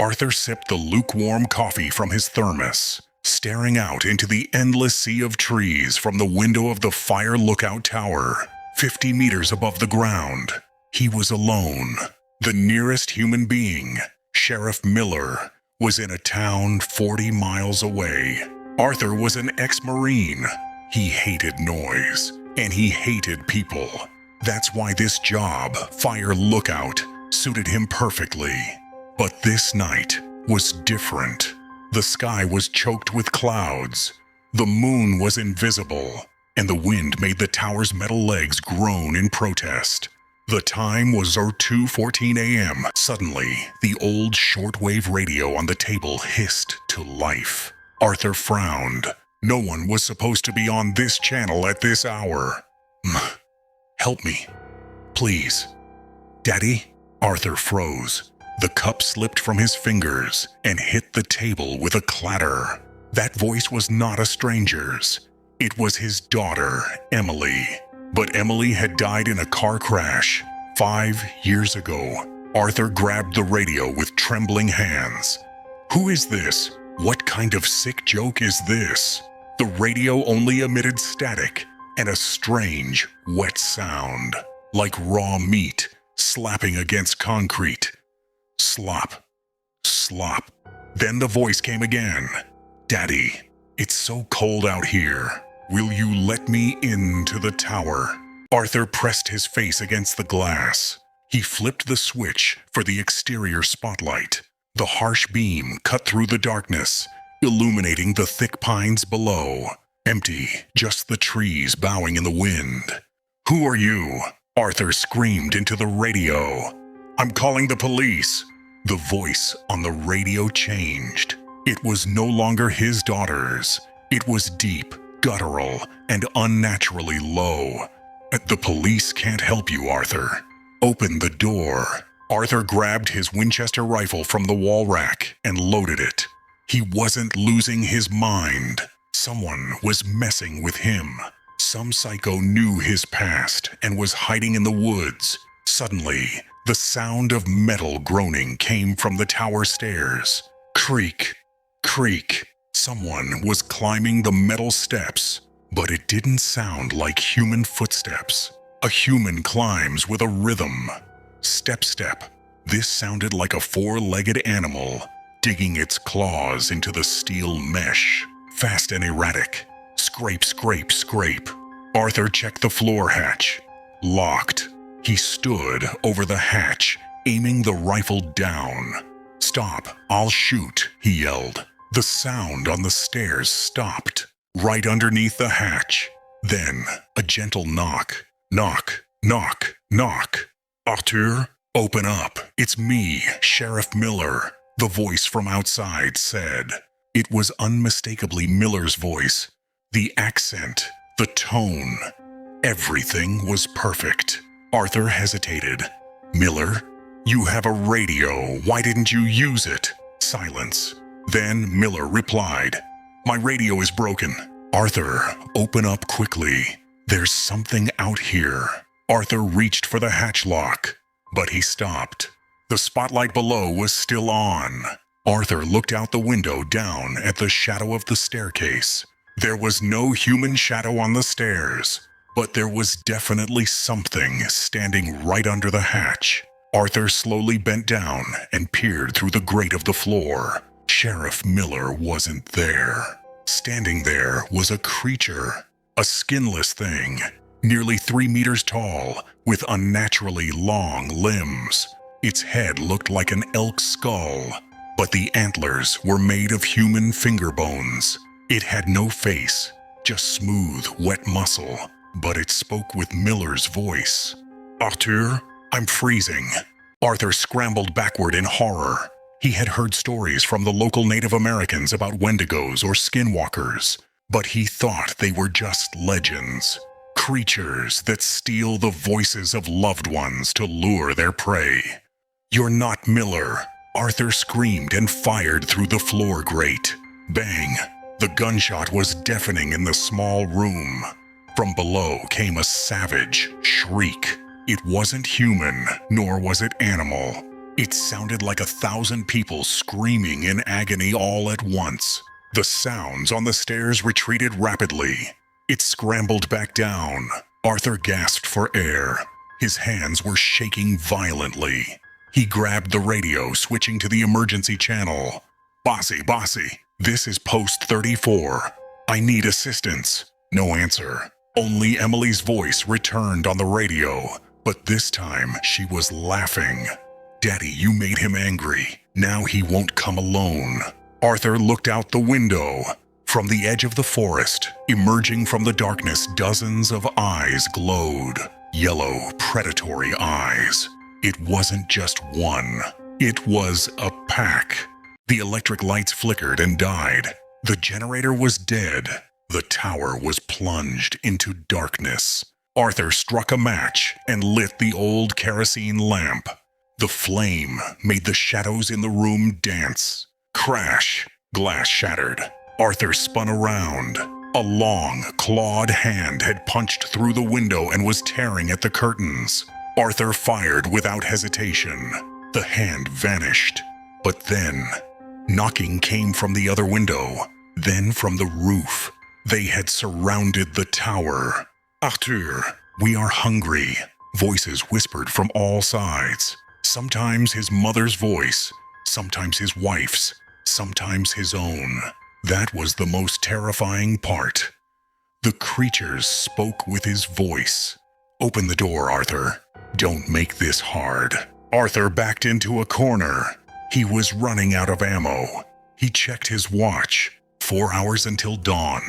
Arthur sipped the lukewarm coffee from his thermos, staring out into the endless sea of trees from the window of the fire lookout tower, 50 meters above the ground. He was alone. The nearest human being, Sheriff Miller, was in a town 40 miles away. Arthur was an ex-Marine. He hated noise, and he hated people. That's why this job, fire lookout, suited him perfectly. But this night was different. The sky was choked with clouds. The moon was invisible, and the wind made the tower's metal legs groan in protest. The time was 02:14 a.m. Suddenly, the old shortwave radio on the table hissed to life. Arthur frowned. No one was supposed to be on this channel at this hour. Help me, please. Daddy? Arthur froze. The cup slipped from his fingers and hit the table with a clatter. That voice was not a stranger's. It was his daughter, Emily. But Emily had died in a car crash 5 years ago. Arthur grabbed the radio with trembling hands. Who is this? What kind of sick joke is this? The radio only emitted static and a strange, wet sound, like raw meat slapping against concrete. Slop, slop. Then the voice came again. Daddy, it's so cold out here. Will you let me into the tower? Arthur pressed his face against the glass. He flipped the switch for the exterior spotlight. The harsh beam cut through the darkness, illuminating the thick pines below. Empty, just the trees bowing in the wind. Who are you? Arthur screamed into the radio. I'm calling the police. The voice on the radio changed. It was no longer his daughter's. It was deep, guttural, and unnaturally low. The police can't help you, Arthur. Open the door. Arthur grabbed his Winchester rifle from the wall rack and loaded it. He wasn't losing his mind. Someone was messing with him. Some psycho knew his past and was hiding in the woods. Suddenly, the sound of metal groaning came from the tower stairs. Creak, creak. Someone was climbing the metal steps, but it didn't sound like human footsteps. A human climbs with a rhythm. Step, step. This sounded like a four-legged animal, digging its claws into the steel mesh. Fast and erratic. Scrape, scrape, scrape. Arthur checked the floor hatch. Locked. He stood over the hatch, aiming the rifle down. Stop, I'll shoot, he yelled. The sound on the stairs stopped, right underneath the hatch. Then, a gentle knock. Knock, knock, knock. Arthur, open up. It's me, Sheriff Miller, the voice from outside said. It was unmistakably Miller's voice. The accent, the tone, everything was perfect. Arthur hesitated. Miller, you have a radio. Why didn't you use it? Silence. Then Miller replied, my radio is broken. Arthur, open up quickly. There's something out here. Arthur reached for the hatch lock, but he stopped. The spotlight below was still on. Arthur looked out the window down at the shadow of the staircase. There was no human shadow on the stairs, but there was definitely something standing right under the hatch. Arthur slowly bent down and peered through the grate of the floor. Sheriff Miller wasn't there. Standing there was a creature, a skinless thing, nearly 3 meters tall, with unnaturally long limbs. Its head looked like an elk's skull, but the antlers were made of human finger bones. It had no face, just smooth, wet muscle, but it spoke with Miller's voice. Arthur, I'm freezing. Arthur scrambled backward in horror. He had heard stories from the local Native Americans about Wendigos or skinwalkers, but he thought they were just legends. Creatures that steal the voices of loved ones to lure their prey. You're not Miller. Arthur screamed and fired through the floor grate. Bang! The gunshot was deafening in the small room. From below came a savage shriek. It wasn't human, nor was it animal. It sounded like 1,000 people screaming in agony all at once. The sounds on the stairs retreated rapidly. It scrambled back down. Arthur gasped for air. His hands were shaking violently. He grabbed the radio, switching to the emergency channel. Bossy, this is post 34. I need assistance. No answer. Only Emily's voice returned on the radio, but this time she was laughing. Daddy, you made him angry. Now he won't come alone. Arthur looked out the window. From the edge of the forest, emerging from the darkness, dozens of eyes glowed. Yellow, predatory eyes. It wasn't just one. It was a pack. The electric lights flickered and died. The generator was dead. The tower was plunged into darkness. Arthur struck a match and lit the old kerosene lamp. The flame made the shadows in the room dance. Crash! Glass shattered. Arthur spun around. A long, clawed hand had punched through the window and was tearing at the curtains. Arthur fired without hesitation. The hand vanished. But then, knocking came from the other window, then from the roof. They had surrounded the tower. Arthur, we are hungry. Voices whispered from all sides. Sometimes his mother's voice, sometimes his wife's, sometimes his own. That was the most terrifying part. The creatures spoke with his voice. Open the door, Arthur. Don't make this hard. Arthur backed into a corner. He was running out of ammo. He checked his watch. 4 hours until dawn.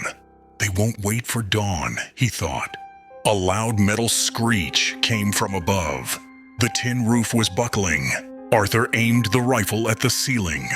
They won't wait for dawn, he thought. A loud metal screech came from above. The tin roof was buckling. Arthur aimed the rifle at the ceiling.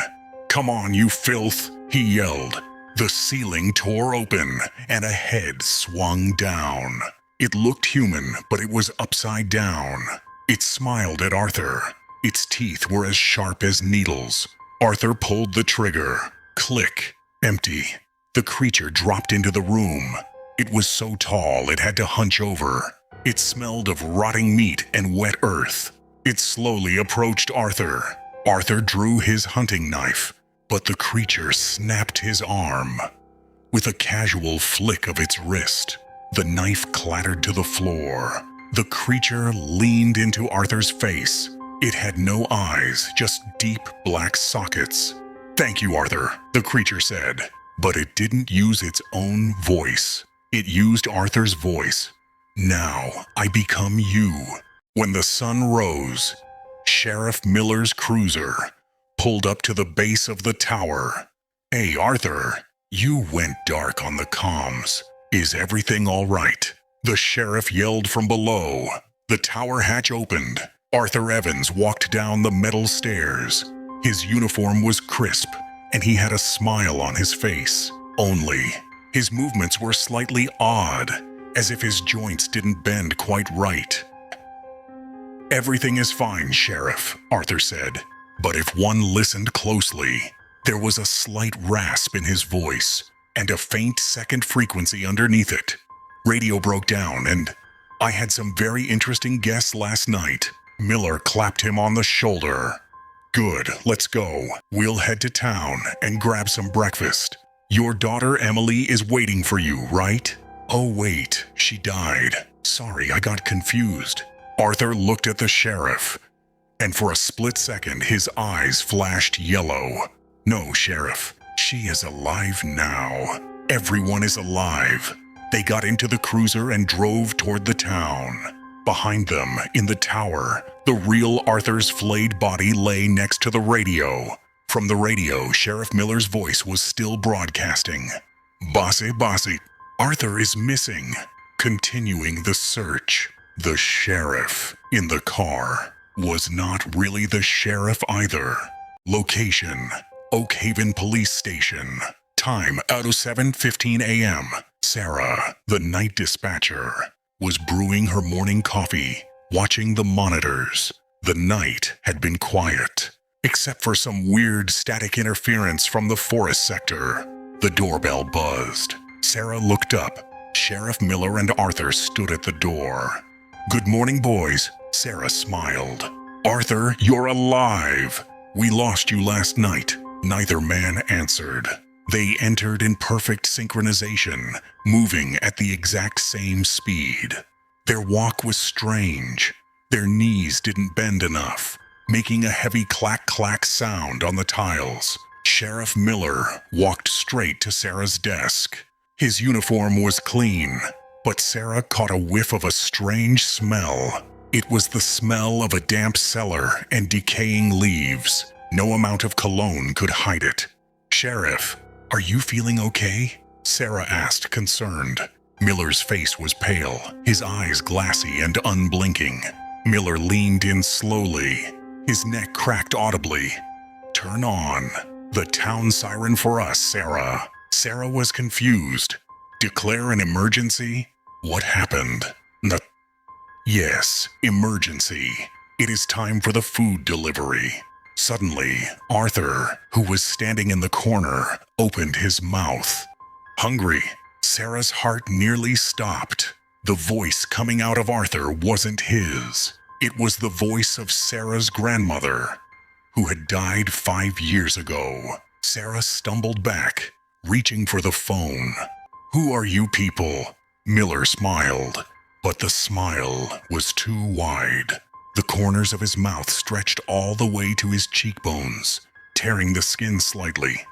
Come on, you filth, he yelled. The ceiling tore open, and a head swung down. It looked human, but it was upside down. It smiled at Arthur. Its teeth were as sharp as needles. Arthur pulled the trigger. Click. Empty. The creature dropped into the room. It was so tall it had to hunch over. It smelled of rotting meat and wet earth. It slowly approached Arthur. Arthur drew his hunting knife, but the creature snapped his arm. With a casual flick of its wrist, the knife clattered to the floor. The creature leaned into Arthur's face. It had no eyes, just deep black sockets. Thank you, Arthur, the creature said. But it didn't use its own voice. It used Arthur's voice. Now I become you. When the sun rose, Sheriff Miller's cruiser pulled up to the base of the tower. Hey, Arthur, you went dark on the comms. Is everything all right? The sheriff yelled from below. The tower hatch opened. Arthur Evans walked down the metal stairs. His uniform was crisp, and he had a smile on his face. Only, his movements were slightly odd, as if his joints didn't bend quite right. Everything is fine, Sheriff, Arthur said. But if one listened closely, there was a slight rasp in his voice, and a faint second frequency underneath it. Radio broke down, and I had some very interesting guests last night. Miller clapped him on the shoulder. Good, let's go. We'll head to town and grab some breakfast. Your daughter Emily is waiting for you, right? Oh wait, she died. Sorry, I got confused. Arthur looked at the sheriff, and for a split second his eyes flashed yellow. No, Sheriff, she is alive now. Everyone is alive. They got into the cruiser and drove toward the town. Behind them, in the tower, the real Arthur's flayed body lay next to the radio. From the radio, Sheriff Miller's voice was still broadcasting. Bossy, Arthur is missing. Continuing the search. The sheriff in the car was not really the sheriff either. Location, Oak Haven Police Station. Time, out of 7:15 a.m. Sarah, the night dispatcher, was brewing her morning coffee, watching the monitors. The night had been quiet, except for some weird static interference from the forest sector. The doorbell buzzed. Sarah looked up. Sheriff Miller and Arthur stood at the door. Good morning, boys, Sarah smiled. "Arthur, you're alive! We lost you last night," neither man answered. They entered in perfect synchronization, moving at the exact same speed. Their walk was strange. Their knees didn't bend enough, making a heavy clack-clack sound on the tiles. Sheriff Miller walked straight to Sarah's desk. His uniform was clean, but Sarah caught a whiff of a strange smell. It was the smell of a damp cellar and decaying leaves. No amount of cologne could hide it. "Sheriff, are you feeling okay?" Sarah asked, concerned. Miller's face was pale, his eyes glassy and unblinking. Miller leaned in slowly. His neck cracked audibly. "Turn on the town siren for us, Sarah." Sarah was confused. "Declare an emergency? What happened?" "Yes, emergency. It is time for the food delivery." Suddenly, Arthur, who was standing in the corner, opened his mouth. "Hungry?" Sarah's heart nearly stopped. The voice coming out of Arthur wasn't his. It was the voice of Sarah's grandmother, who had died 5 years ago. Sarah stumbled back, reaching for the phone. "Who are you people?" Miller smiled, but the smile was too wide. The corners of his mouth stretched all the way to his cheekbones, tearing the skin slightly.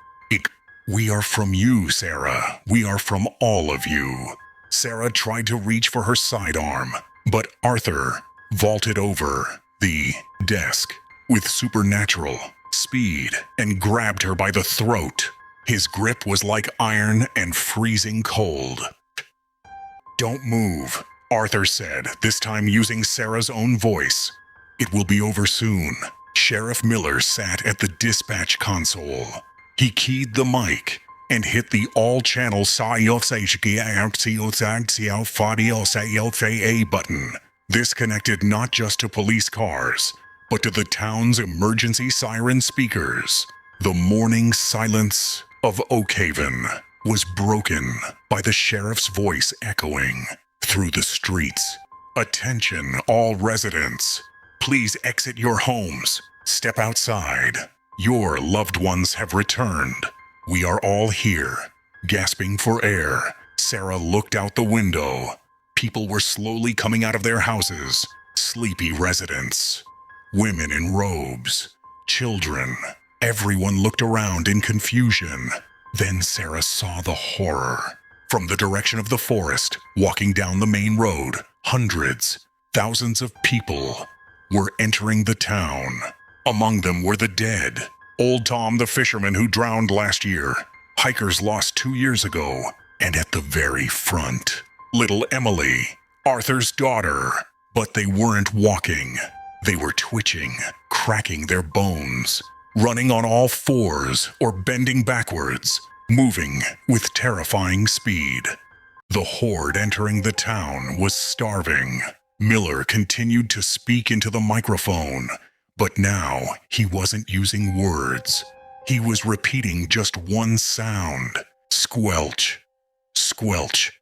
"We are from you, Sarah. We are from all of you." Sarah tried to reach for her sidearm, but Arthur vaulted over the desk with supernatural speed and grabbed her by the throat. His grip was like iron and freezing cold. "Don't move," Arthur said, this time using Sarah's own voice. "It will be over soon." Sheriff Miller sat at the dispatch console. He keyed the mic and hit the all-channel button. This connected not just to police cars, but to the town's emergency siren speakers. The morning silence of Oakhaven was broken by the sheriff's voice echoing through the streets. "Attention, all residents. Please exit your homes. Step outside. Your loved ones have returned. We are all here." Gasping for air, Sarah looked out the window. People were slowly coming out of their houses. Sleepy residents. Women in robes. Children. Everyone looked around in confusion. Then Sarah saw the horror. From the direction of the forest, walking down the main road, hundreds, thousands of people were entering the town. Among them were the dead. Old Tom, the fisherman who drowned last year. Hikers lost 2 years ago. And at the very front, little Emily, Arthur's daughter. But they weren't walking. They were twitching, cracking their bones, running on all fours or bending backwards, moving with terrifying speed. The horde entering the town was starving. Miller continued to speak into the microphone, but now he wasn't using words. He was repeating just one sound: squelch, squelch,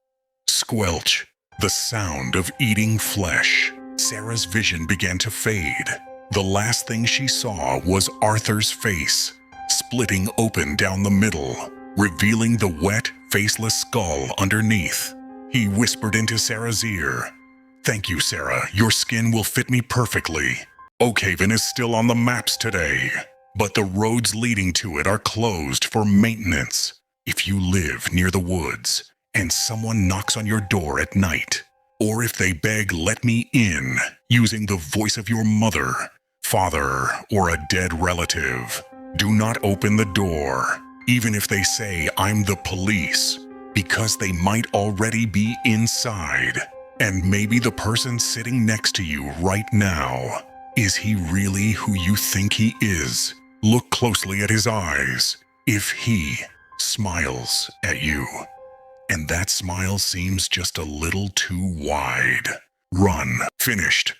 squelch. The sound of eating flesh. Sarah's vision began to fade. The last thing she saw was Arthur's face, splitting open down the middle, revealing the wet, faceless skull underneath. He whispered into Sarah's ear, "Thank you, Sarah. Your skin will fit me perfectly. Oakhaven is still on the maps today, but the roads leading to it are closed for maintenance. If you live near the woods and someone knocks on your door at night, or if they beg 'let me in' using the voice of your mother, father, or a dead relative, do not open the door, even if they say 'I'm the police,' because they might already be inside. And maybe the person sitting next to you right now, is he really who you think he is? Look closely at his eyes. If he smiles at you, and that smile seems just a little too wide, run." Finished.